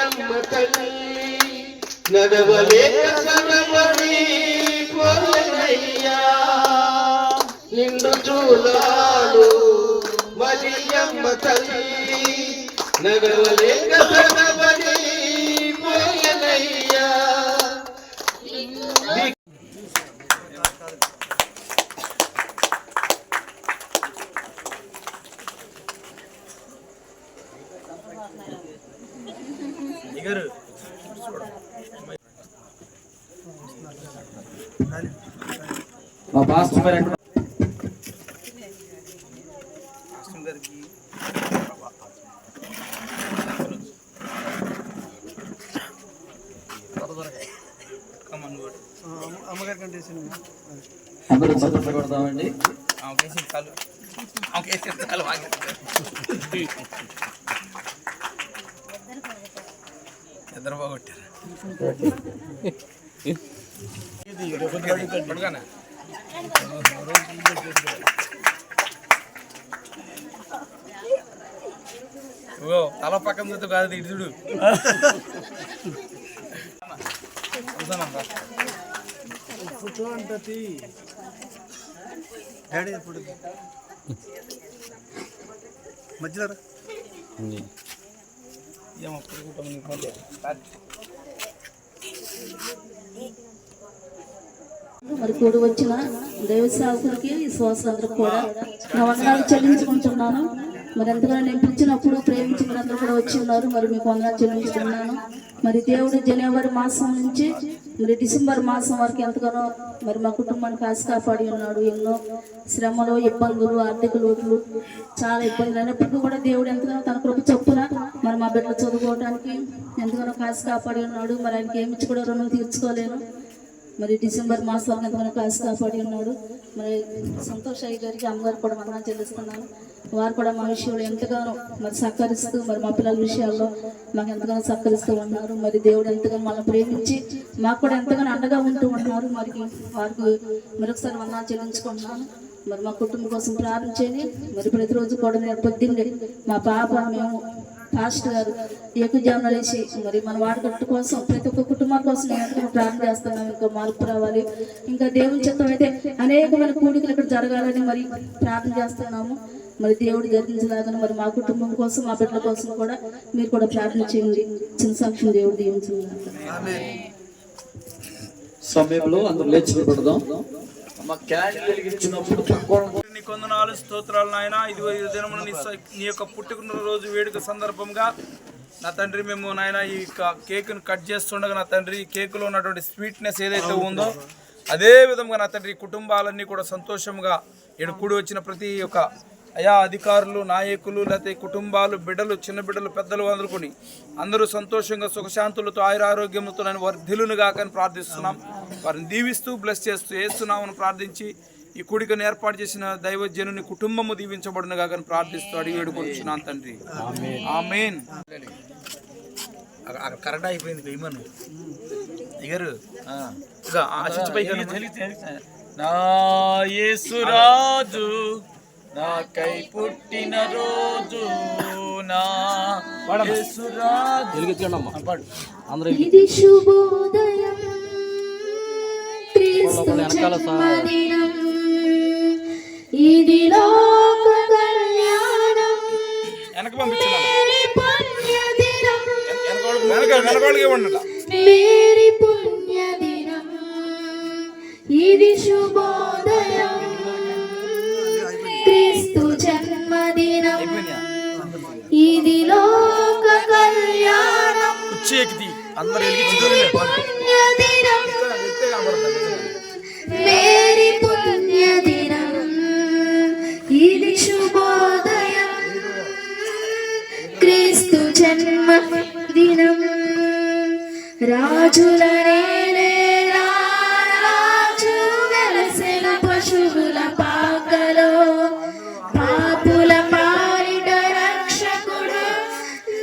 మరియమ్మ తల్లి నడవలేక సనబడి పోయనయ్యా నిండు చూలాలు మరియమ్మ తల్లి నడవలేక సనబడి పోయనయ్యా మా పాస్టర్ గారికి అమ్మగారి కంటే అందరూ చదువు కొడతామండి. ఇద్దరు బాగొట్టారు. తల పక్కన చూస్తే కాదు ఇటు చూడు. ఫోటో అంటే డాడీ ఎప్పుడు మధ్యలో మరి కూడి వచ్చిన దైవ సేవకులకి విశ్వాసాలకు కూడా నా వందనాలు చెల్లించుకుంటున్నాను. మరి ఎంతగానో నేను పిలిచినప్పుడు ప్రేమించిన అందరూ కూడా వచ్చి ఉన్నారు. మరి మీకు వందనాలు చెల్లించుకున్నాను. మరి దేవుడు జనవరి మాసం నుంచి మరి డిసెంబర్ మాసం వరకు ఎంతగానో మరి మా కుటుంబాన్ని కాసి కాపాడి ఉన్నాడు. ఎన్నో శ్రమలు, ఇబ్బందులు, ఆర్థిక లోట్లు, చాలా ఇబ్బందులు అయినప్పటికీ కూడా దేవుడు ఎంతగానో తన కృప చొప్పున మరి మా బిడ్డలు చదువుకోవడానికి ఎంతగానో కాసి కాపాడి ఉన్నాడు. మరి ఆయనకి ఏమిచ్చి కూడా రుణం తీర్చుకోలేను. మరి డిసెంబర్ మాసం వరకు ఎంతగానో కాసి కాపాడి ఉన్నాడు. మరి సంతోష్ అయ్య గారికి, అమ్మగారికి కూడా వందనాలు చెల్లిస్తున్నాను. వారు కూడా మా విషయంలో ఎంతగానో మరి సహకరిస్తూ మరి మా పిల్లల విషయాల్లో మాకు ఎంతగానో సహకరిస్తూ ఉన్నారు. మరి దేవుడు ఎంతగానో మనల్ని ప్రేమించి మాకు కూడా ఎంతగానో అండగా ఉంటూ ఉన్నారు. మరి వారికి మరొకసారి వందనాలు చెల్లించుకుంటున్నాను. మరి మా కుటుంబం కోసం ప్రార్థించేది. మరి ప్రతిరోజు కూడా నేను పొద్దున్నే మా పాప, మేము పాస్టర్ గారు ఏకుజామున లేచి మరి మన వాడకట్టు కోసం ప్రతి ఒక్క కుటుంబం కోసం నేను ఎంతగానో ప్రార్థన చేస్తున్నాను. ఇంకా మార్పు రావాలి, ఇంకా దేవుని చిత్తం అయితే అనేకమైన కూడికలు ఇక్కడ జరగాలని మరి ప్రార్థన చేస్తున్నాము. మరి దేవుడు జరిగించలాగానే మరి మా కుటుంబం కోసం, మా బిడ్డల కోసం కూడా మీరు కూడా ప్రార్థన చేయండి. చిన్న సాక్ష్యం దేవుడు దీవించండి. సమయంలో అందరూ లేచి నిలబడదాం. కొందనాలు స్తోత్రాలు నాయన. ఇదిగో ఈ దినమున నీ యొక్క పుట్టుకున్న రోజు వేడుక సందర్భంగా నా తండ్రి మేము నాయన ఈ కేక్ను కట్ చేస్తుండగా నా తండ్రి కేకులో ఉన్నటువంటి స్వీట్నెస్ ఏదైతే ఉందో అదే విధంగా నా తండ్రి కుటుంబాలన్నీ కూడా సంతోషంగా కూడి వచ్చిన ప్రతి ఒక్క అయా అధికారులు, నాయకులు, లేకపోతే కుటుంబాలు, బిడ్డలు, చిన్న బిడ్డలు, పెద్దలు అందుకుని అందరూ సంతోషంగా సుఖశాంతులతో ఆయురారోగ్యంతో నేను వర్ధిల్లును గాకని ప్రార్థిస్తున్నాం. వారిని దీవిస్తూ బ్లెస్ చేస్తూ ఏస్తున్నామని ప్రార్థించి ఈ కూడికను ఏర్పాటు చేసిన దైవజనుని కుటుంబము దీవించబడును గాకని ప్రార్థిస్తూ అడిగి వేడుకొచ్చున్నాను తండ్రి. ఆమేన్. కరెక్ట్ అయిపోయింది ఇమ్మను ఇగరు నా యేసురాజు నాకై పుట్టిన రోజు నా యేసురాజు. ఇది శుభోదయం క్రీస్తు జన్మదినం, ఇది లోక కళ్యాణం, వెనక పంపించాలి. మేరీ పుణ్యదినం, ఇది శుభోదయం క్రీస్తు జన్మదినం, ఇది లోక కళ్యాణం, పుణ్యదినం, మేరీ పుణ్యదినం, ఇది శుభోదయం క్రీస్తు జన్మదినం. రాజుల రాజు వెలసెను పశువుల పాకలో, పాపుల పాలిట రక్షకుడు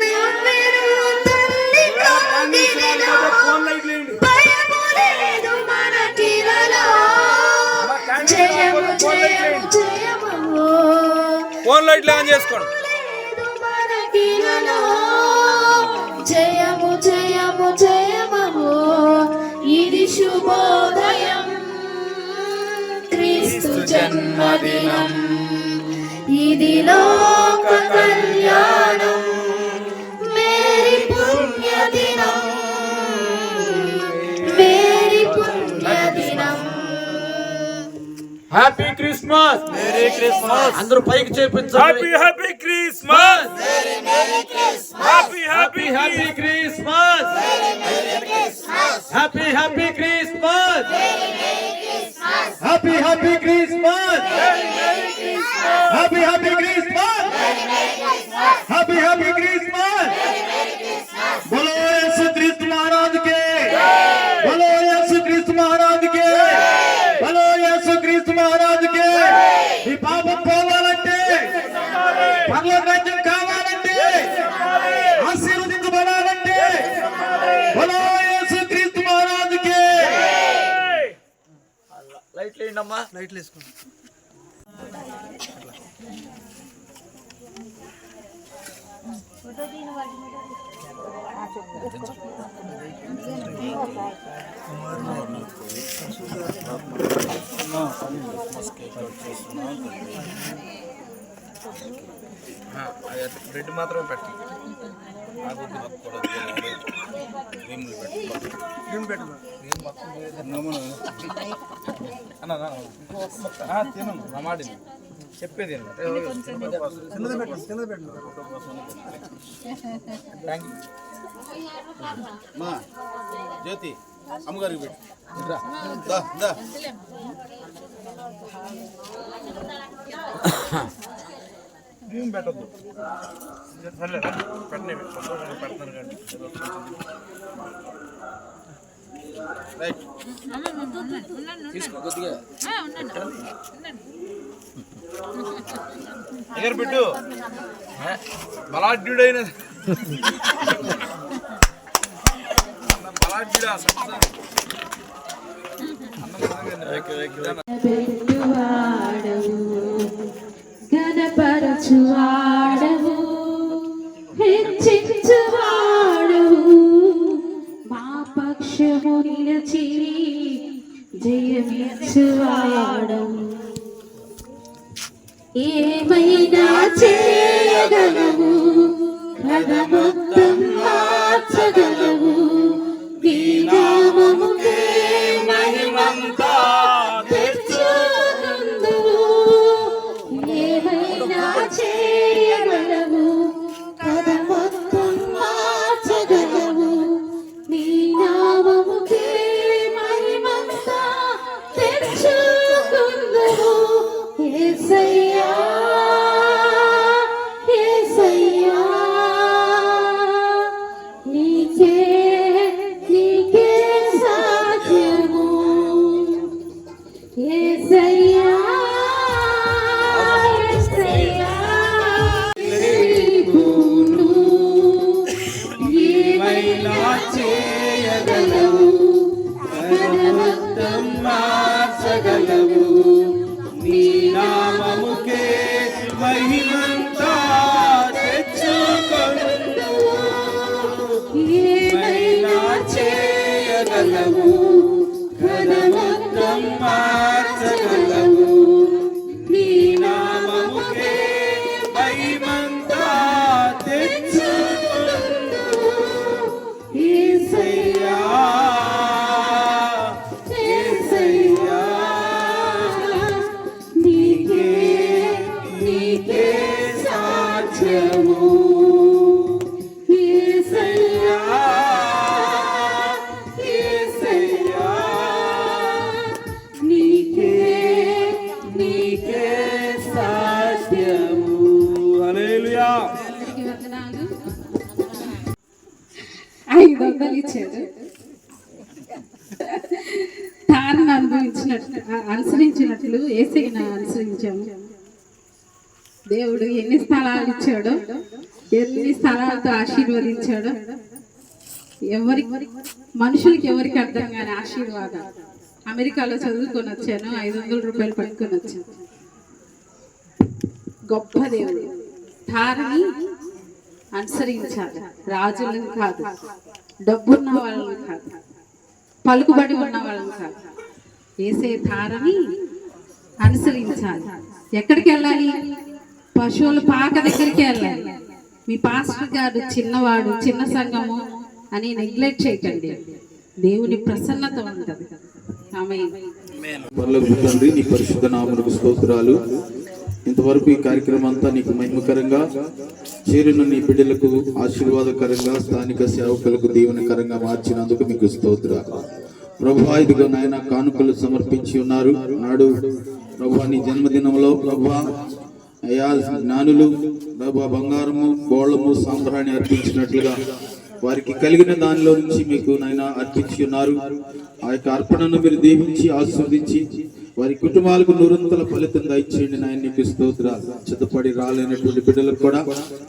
నవ్వెను తల్లి కౌగిలిలో, భయము లేదు మనకిలలో, జయము జయము జయము ఫోన్ లైట్లు ఆన్ చేసుకోండి. మనకిలలో, జయము జన్మదినం ఇది లోక కళ్యాణం మేరీ పుణ్యదినం మేరీ పుణ్యదినం. Happy Christmas. Merry Christmas. అందరూ పైకి చేపించండి. Happy Christmas. Happy happy Christmas. Happy Christmas. Happy Christmas. Happy Christmas. Happy Christmas. Happy Yeshu क्रिस्त महाराज के. बोलो यीशु क्रिस्त महाराज के. बोलो यीशु क्रिस्त महाराज के. ఈ పాపం పోవాలంటే పరలోక రాజ్యం కావాలంటే ఆశీర్వదించబడాలంటే बोलो यीशु क्रिस्त महाराज के. లైట్లు వేయండమ్మా. లైట్లు వేసుకోండి. బ్రెడ్ మాత్రమే పెట్టండి. తిను నా మాట చెప్పేది మా జ్యోతి అమ్మగారికి పెట్టు. ఏం పెట్టద్దు. పెట్టండి పెడతాను కానీ రైట్ తీసుకో కొద్దిగా దగ్గర పెట్టు. బలాఢ్యుడైన బలాఢ్యుడా పెట్టువాడవు గణపరచువాడవు హెచ్చించువాడవు మా పక్షము నిలచి జయమిచ్చువాడవు. ఏమైనా చేయగలవు కథ మొత్తం మార్చగలవు నీ నామముకే మహిమంతా తెచ్చుకుందువు. ఏమైనా చేయగలవు కథ మొత్తం మార్చగలవు నీ నామముకే మహిమంతా తెచ్చుకుందువు. యేసయ్యా యేసయ్యా నీకే నీకే సాధ్యము. యేసయ్యా యేసయ్యా నీవును ఏమైనా చేయగలవు మొత్తం మార్చగలవు నీ నామముకే మహిమంతా తెచ్చుకొనుదువు. ఏమైనా చేయగలవు ఘన మొత్తం మార్చగలవు నీ నామముకే మహిమంతా తెచ్చుకొనుదువు. యేసయ్యా యేసయ్యా నీకే నీకే సాధ్యము. యేసయ్యా యేసయ్యా నీకే నీకే సాధ్యము. హల్లెలూయా. 500 ఇచ్చాడు. తాను అనుసరించినట్లు యేసయ్యను అనుసరించాము. దేవుడు ఎన్ని స్థలాలు ఇచ్చాడో ఎన్ని స్థలాలతో ఆశీర్వదించాడో మనుషులకి ఎవరికి అర్థం కాని ఆశీర్వాదం. అమెరికాలో చదువుకొని వచ్చాను, 500 రూపాయలు పట్టుకొని వచ్చాను. గొప్ప దేవుడు. తారని అనుసరించాలి, రాజులను కాదు, డబ్బున్న వాళ్ళని కాదు, పలుకుబడి ఉన్న వాళ్ళని కాదు. వేసే తారని అనుసరించాలి. ఎక్కడికి వెళ్ళాలి? పశువుల పాక దగ్గరికి వెళ్ళాలి. మీ పాస్టర్ గారు చిన్నవాడు, చిన్న సంఘము అని నెగ్లెక్ట్ చేయకండి. దేవుని ప్రసన్నత ఉంటుంది. ఆమేన్. పరలోకపు తండ్రి, నీ పరిశుద్ధ నామమునకు స్తోత్రాలు. ఇంతవరకు ఈ కార్యక్రమం అంతా నీకు మహిమకరంగా చేరిన నీ బిడ్డలకు ఆశీర్వాదకరంగా, స్థానిక సేవకులకు దీవెనకరంగా మార్చినందుకు మీకు స్తోత్రాలు. ప్రభువా, ఇదిగో నాయన కానుకలు సమర్పించి ఉన్నారు. నాడు ప్రభువా నీ జన్మదినంలో ప్రభువా అయా జ్ఞానులు ప్రభువా బంగారము, బోళము, సాంబ్రాణి అర్పించినట్లుగా వారికి కలిగిన దానిలో నుంచి మీకు నాయన అర్పించి ఉన్నారు. ఆ యొక్క అర్పణను మీరు దీవించి ఆస్వాదించి వారి కుటుంబాలకు నూరంతల ఫలితం దయచేయండి నాయన. నీకు స్తోత్రాలు. చిత్తపడి రాలేనటువంటి బిడ్డలకు కూడా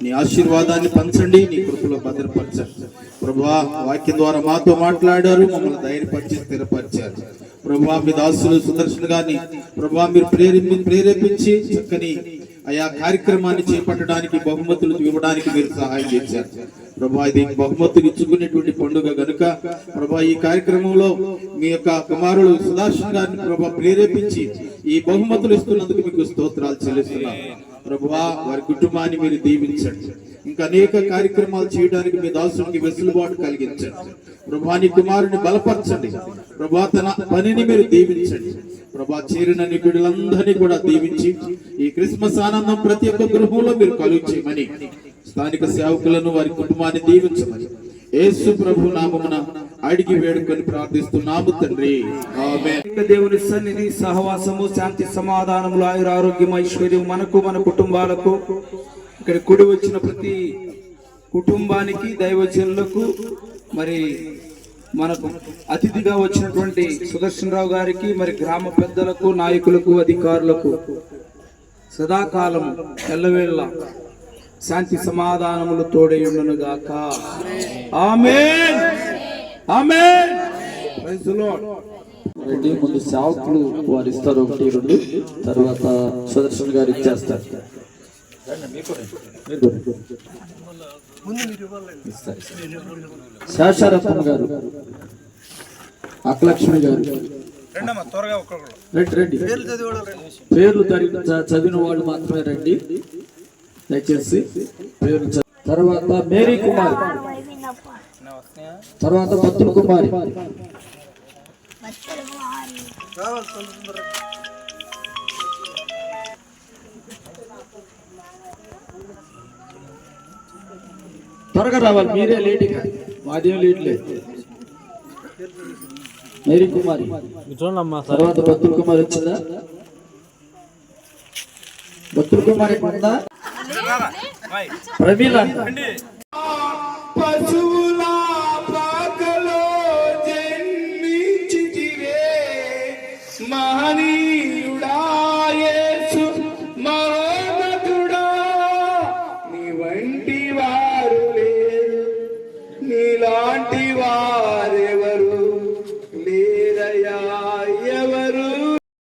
నీ ఆశీర్వాదాన్ని పంచండి, నీ కృపలో భద్రపరచండి. ప్రభువా, వాక్యం ద్వారా మాతో మాట్లాడారు, మమ్మల్ని ధైర్యపరిచి స్థిరపరిచారు. ప్రభువా, మీ దాసులు సుదర్శన్ గారిని ప్రభువా మీరు ప్రేరేపించి చక్కని ఆయా కార్యక్రమాన్ని చేపట్టడానికి, బహుమతులు ఇవ్వడానికి మీరు సహాయం చేశారు. ప్రభా, ఇది బహుమతులు ఇచ్చుకునేటువంటి పండుగ గనుక ప్రభా ఈ కార్యక్రమంలో మీ యొక్క కుమారుడు సుదర్శన్ గారిని ప్రభా ప్రేరేపించి ఈ బహుమతులు ఇస్తున్నందుకు మీకు స్తోత్రాలు చెల్లిస్తున్నాం. ప్రభువా, వారి కుటుంబాన్ని మీరు దీవించండి. ఇంకా అనేక కార్యక్రమాలు చేయడానికి మీ దాసునికి వెసులుబాటు కలిగించండి. ప్రభా, నీ కుమారుని బలపరచండి. ప్రభా, తన పనిని మీరు దీవించండి. ప్రభా, చేరిన నీ బిడ్డలందరినీ కూడా దీవించి ఈ క్రిస్మస్ ఆనందం ప్రతి ఒక్క గృహంలో మీరు కలుగు చేయమని, స్థానిక సేవకులను వారి కుటుంబాన్ని దీవించమని యేసు ప్రభు నామమున అడిగి వేడుకొని ప్రార్థిస్తున్నాము తండ్రి. ఆమేన్. దేవుని సన్నిధి, సహవాసము, శాంతి, సమాధానములు, ఆయుర, ఆరోగ్యం, ఐశ్వర్యం మనకు, మన కుటుంబాలకు, ఇక్కడ కూడి వచ్చిన ప్రతి కుటుంబానికి, దైవజనులకు, మరి మనకు అతిథిగా వచ్చినటువంటి సుదర్శన్ రావు గారికి, మరి గ్రామ పెద్దలకు, నాయకులకు, అధికారులకు సదాకాలం ఎల్లవేళ శాంతి సమాధానములు తోడైయుండును గాక. ఆమేన్. ఆమేన్. Praise the lord. రెడ్డి ముందు సేవకులు వారు ఇస్తారు 1, 2, తర్వాత సుదర్శన్ గారు ఇచ్చేస్తారు. శాశారత్నం గారు, అక్కలక్ష్మి గారు, రెడ్డి పేర్లు చదివిన వాళ్ళు మాత్రమే రండి దయచేసి. పేర్లు తర్వాత మేరీ కుమార్, తర్వాత బత్తుల కుమారి, త్వరగా రావాలి, మీరే లేట్గా, మాదేం లేట్ లేదు. మేరీ కుమారి, తర్వాత బత్తుల కుమారి వచ్చిందా? బత్తుల కుమారి ఉందా? ప్రవీణ